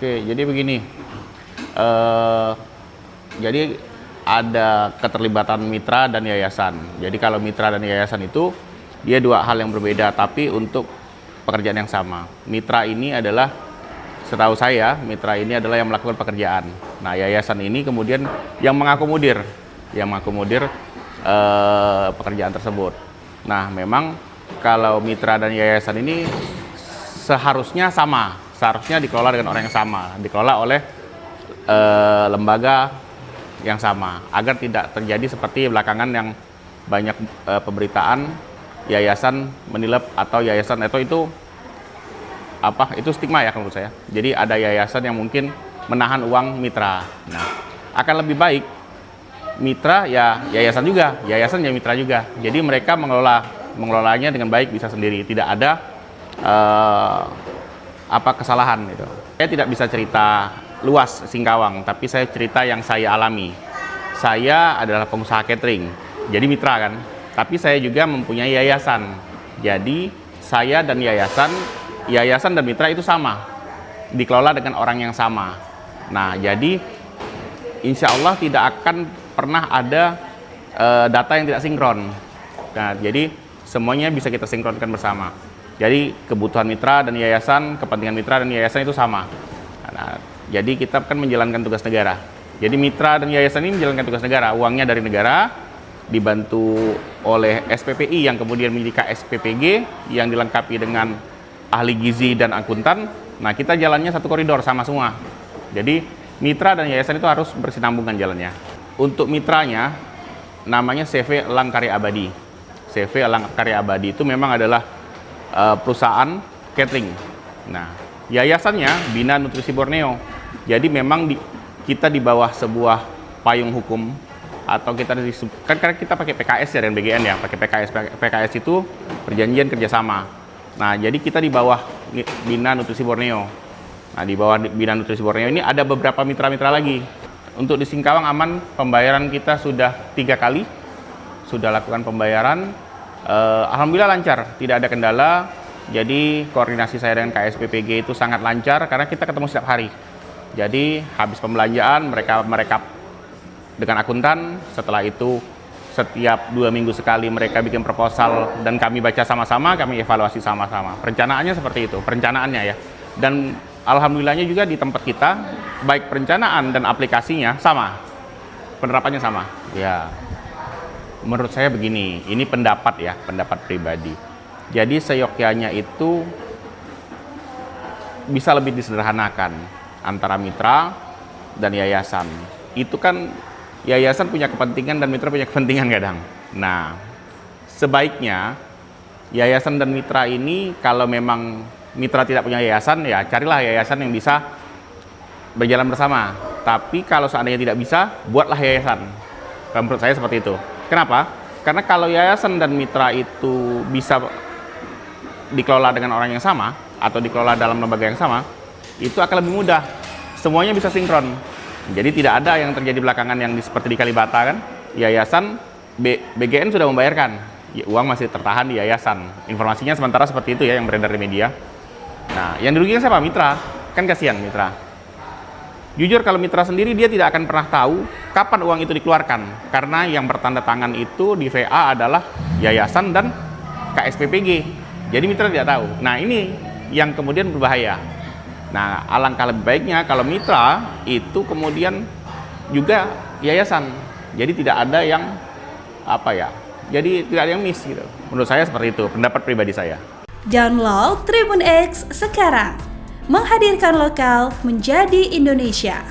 Oke, jadi begini. Eh, jadi ada keterlibatan mitra dan yayasan. Jadi kalau mitra dan yayasan itu dia dua hal yang berbeda, tapi untuk pekerjaan yang sama. Mitra ini adalah, setahu saya, mitra ini adalah yang melakukan pekerjaan. Nah, yayasan ini kemudian yang mengakomodir pekerjaan tersebut. Nah, memang kalau mitra dan yayasan ini seharusnya sama, seharusnya dikelola dengan orang yang sama, dikelola oleh lembaga yang sama, agar tidak terjadi seperti belakangan yang banyak pemberitaan yayasan menilap atau yayasan itu stigma ya kalau menurut saya. Jadi ada yayasan yang mungkin menahan uang mitra. Nah, akan lebih baik mitra ya yayasan juga, yayasan ya mitra juga. Jadi mereka mengelolanya dengan baik, bisa sendiri, tidak ada kesalahan gitu. Saya tidak bisa cerita luas Singkawang, tapi saya cerita yang saya alami. Saya adalah pengusaha catering, jadi mitra kan. Tapi saya juga mempunyai yayasan. Jadi saya dan yayasan dan mitra itu sama, dikelola dengan orang yang sama. Nah, jadi insya Allah tidak akan pernah ada data yang tidak sinkron. Nah, jadi semuanya bisa kita sinkronkan bersama. Jadi kebutuhan mitra dan yayasan, kepentingan mitra dan yayasan itu sama. Nah, jadi kita kan menjalankan tugas negara. Jadi mitra dan yayasan ini menjalankan tugas negara, uangnya dari negara, dibantu oleh SPPI yang kemudian memiliki KSPPG yang dilengkapi dengan ahli gizi dan akuntan. Nah, kita jalannya satu koridor sama semua. Jadi mitra dan yayasan itu harus bersinambungan jalannya. Untuk mitranya namanya CV Elang Karya Abadi. CV Elang Karya Abadi itu memang adalah perusahaan catering. Nah, yayasannya Bina Nutrisi Borneo. Jadi memang kita di bawah sebuah payung hukum, atau kita kan karena kita pakai PKS ya dan BGN ya, pakai PKS itu perjanjian kerjasama. Nah, jadi kita di bawah Bina Nutrisi Borneo. Nah, di bawah Bina Nutrisi Borneo ini ada beberapa mitra-mitra lagi. Untuk di Singkawang aman, pembayaran kita sudah 3 kali sudah lakukan pembayaran. Alhamdulillah lancar, tidak ada kendala. Jadi koordinasi saya dengan KSPPG itu sangat lancar karena kita ketemu setiap hari. Jadi habis pembelanjaan mereka dengan akuntan, setelah itu setiap 2 minggu sekali mereka bikin proposal dan kami baca sama-sama, kami evaluasi sama-sama. Perencanaannya seperti itu, perencanaannya ya. Dan alhamdulillahnya juga di tempat kita, baik perencanaan dan aplikasinya sama, penerapannya sama. Ya, menurut saya begini, ini pendapat ya, pendapat pribadi. Jadi seyogyanya itu bisa lebih disederhanakan antara mitra dan yayasan. Itu kan yayasan punya kepentingan dan mitra punya kepentingan kadang. Nah, sebaiknya yayasan dan mitra ini, kalau memang mitra tidak punya yayasan, ya carilah yayasan yang bisa berjalan bersama. Tapi kalau seandainya tidak bisa, buatlah yayasan. Menurut saya seperti itu. Kenapa? Karena kalau yayasan dan mitra itu bisa dikelola dengan orang yang sama, atau dikelola dalam lembaga yang sama, itu akan lebih mudah. Semuanya bisa sinkron. Jadi tidak ada yang terjadi belakangan yang seperti di Kalibata kan, yayasan BGN sudah membayarkan, uang masih tertahan di yayasan. Informasinya sementara seperti itu ya yang beredar di media. Nah, yang dirugikan siapa? Mitra. Kan kasihan mitra. Jujur kalau mitra sendiri dia tidak akan pernah tahu kapan uang itu dikeluarkan. Karena yang bertanda tangan itu di VA adalah yayasan dan KSPPG. Jadi mitra tidak tahu. Nah, ini yang kemudian berbahaya. Nah, alangkah lebih baiknya kalau mitra itu kemudian juga yayasan. Jadi tidak ada yang jadi tidak ada yang miss gitu. Menurut saya seperti itu, pendapat pribadi saya. Download Tribun X sekarang. Menghadirkan lokal menjadi Indonesia.